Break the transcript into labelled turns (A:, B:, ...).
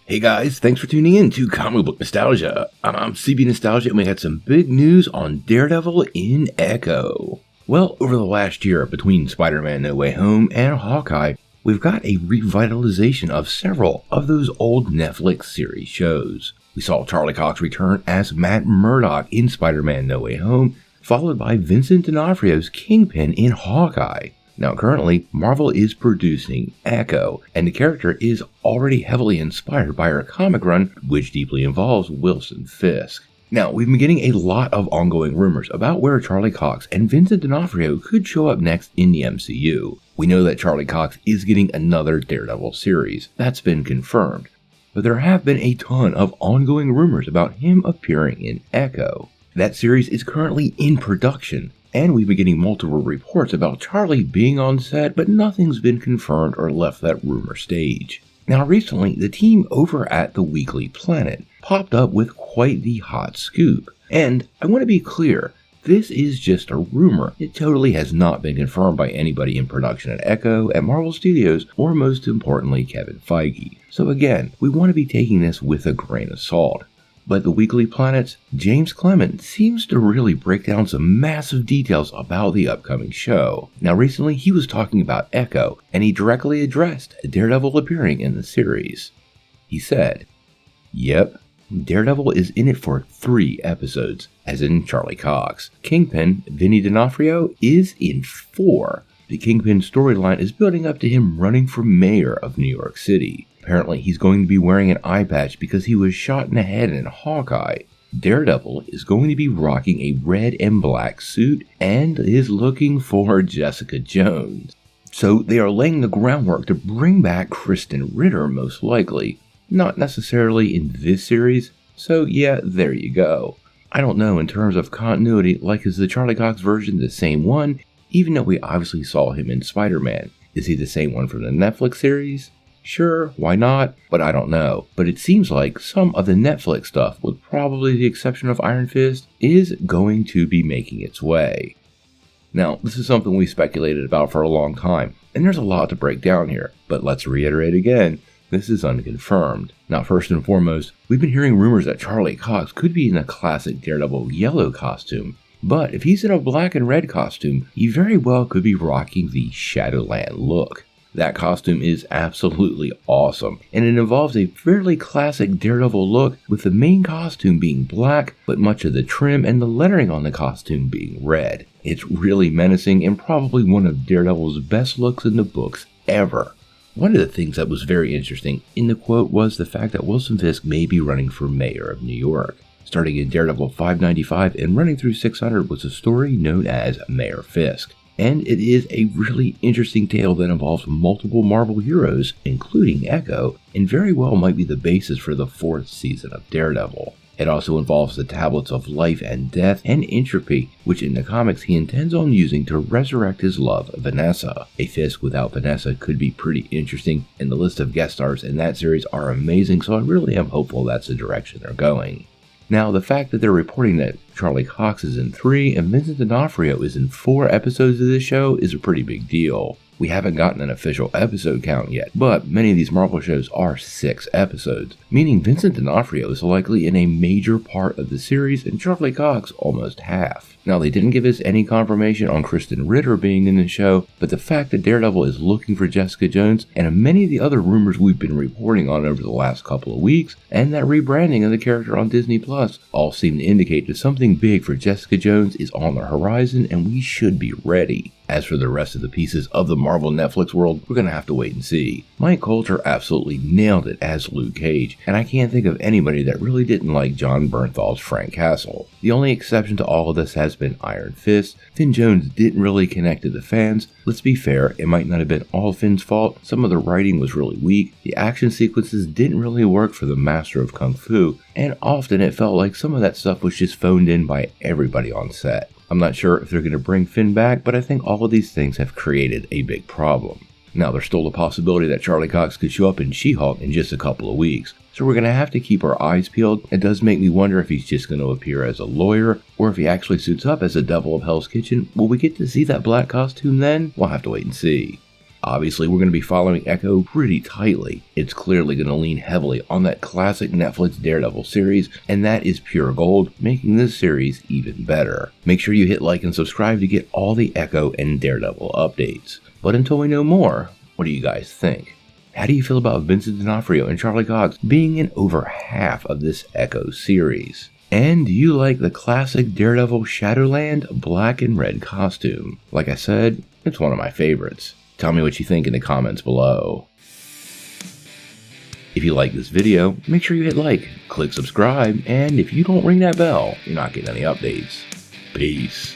A: Hey guys, thanks for tuning in to Comic Book Nostalgia. I'm CB Nostalgia and we had some big news on Daredevil in Echo. Well, over the last year, between Spider-Man No Way Home and Hawkeye, we've got a revitalization of several of those old Netflix series shows. We saw Charlie Cox return as Matt Murdock in Spider-Man No Way Home, followed by Vincent D'Onofrio's Kingpin in Hawkeye. Now currently, Marvel is producing Echo, and the character is already heavily inspired by her comic run, which deeply involves Wilson Fisk. Now, we've been getting a lot of ongoing rumors about where Charlie Cox and Vincent D'Onofrio could show up next in the MCU. We know that Charlie Cox is getting another Daredevil series. That's been confirmed. But there have been a ton of ongoing rumors about him appearing in Echo. That series is currently in production, and we've been getting multiple reports about Charlie being on set, but nothing's been confirmed or left that rumor stage. Now recently, the team over at the Weekly Planet popped up with quite the hot scoop. And I want to be clear, this is just a rumor. It totally has not been confirmed by anybody in production at Echo, at Marvel Studios, or most importantly, Kevin Feige. So again, we want to be taking this with a grain of salt. But the Weekly Planet's James Clement seems to really break down some massive details about the upcoming show. Now recently he was talking about Echo, and he directly addressed Daredevil appearing in the series. He said, "Yep, Daredevil is in it for 3 episodes, as in Charlie Cox. Kingpin, Vinny D'Onofrio, is in 4. The Kingpin storyline is building up to him running for mayor of New York City. Apparently, he's going to be wearing an eye patch because he was shot in the head in Hawkeye. Daredevil is going to be rocking a red and black suit and is looking for Jessica Jones. So they are laying the groundwork to bring back Krysten Ritter most likely. Not necessarily in this series, so yeah, there you go. I don't know in terms of continuity, like is the Charlie Cox version the same one, even though we obviously saw him in Spider-Man. Is he the same one from the Netflix series? Sure, why not? But I don't know. But it seems like some of the Netflix stuff, with probably the exception of Iron Fist, is going to be making its way. Now, this is something we speculated about for a long time, and there's a lot to break down here, but let's reiterate again, this is unconfirmed. Now, first and foremost, we've been hearing rumors that Charlie Cox could be in a classic Daredevil yellow costume, but if he's in a black and red costume, he very well could be rocking the Shadowland look. That costume is absolutely awesome, and it involves a fairly classic Daredevil look with the main costume being black, but much of the trim and the lettering on the costume being red. It's really menacing and probably one of Daredevil's best looks in the books ever. One of the things that was very interesting in the quote was the fact that Wilson Fisk may be running for mayor of New York. Starting in Daredevil 595 and running through 600 was a story known as Mayor Fisk. And it is a really interesting tale that involves multiple Marvel heroes, including Echo, and very well might be the basis for the 4th season of Daredevil. It also involves the tablets of life and death and entropy, which in the comics he intends on using to resurrect his love, Vanessa. A Fisk without Vanessa could be pretty interesting, and the list of guest stars in that series are amazing, so I really am hopeful that's the direction they're going. Now, the fact that they're reporting that Charlie Cox is in 3 and Vincent D'Onofrio is in 4 episodes of this show is a pretty big deal. We haven't gotten an official episode count yet, but many of these Marvel shows are 6 episodes, meaning Vincent D'Onofrio is likely in a major part of the series and Charlie Cox almost half. Now, they didn't give us any confirmation on Krysten Ritter being in the show, but the fact that Daredevil is looking for Jessica Jones and many of the other rumors we've been reporting on over the last couple of weeks, and that rebranding of the character on Disney Plus all seem to indicate that something big for Jessica Jones is on the horizon and we should be ready. As for the rest of the pieces of the Marvel Netflix world, we're going to have to wait and see. Mike Coulter absolutely nailed it as Luke Cage, and I can't think of anybody that really didn't like John Bernthal's Frank Castle. The only exception to all of this has been Iron Fist. Finn Jones didn't really connect to the fans. Let's be fair, it might not have been all Finn's fault. Some of the writing was really weak, the action sequences didn't really work for the master of Kung Fu, and often it felt like some of that stuff was just phoned in by everybody on set. I'm not sure if they're going to bring Finn back, but I think all of these things have created a big problem. Now, there's still the possibility that Charlie Cox could show up in She-Hulk in just a couple of weeks, so we're going to have to keep our eyes peeled. It does make me wonder if he's just going to appear as a lawyer, or if he actually suits up as a Devil of Hell's Kitchen. Will we get to see that black costume then? We'll have to wait and see. Obviously, we're going to be following Echo pretty tightly. It's clearly going to lean heavily on that classic Netflix Daredevil series, and that is pure gold, making this series even better. Make sure you hit like and subscribe to get all the Echo and Daredevil updates. But until we know more, what do you guys think? How do you feel about Vincent D'Onofrio and Charlie Cox being in over half of this Echo series? And do you like the classic Daredevil Shadowland black and red costume? Like I said, it's one of my favorites. Tell me what you think in the comments below. If you like this video, make sure you hit like, click subscribe, and if you don't ring that bell, you're not getting any updates. Peace.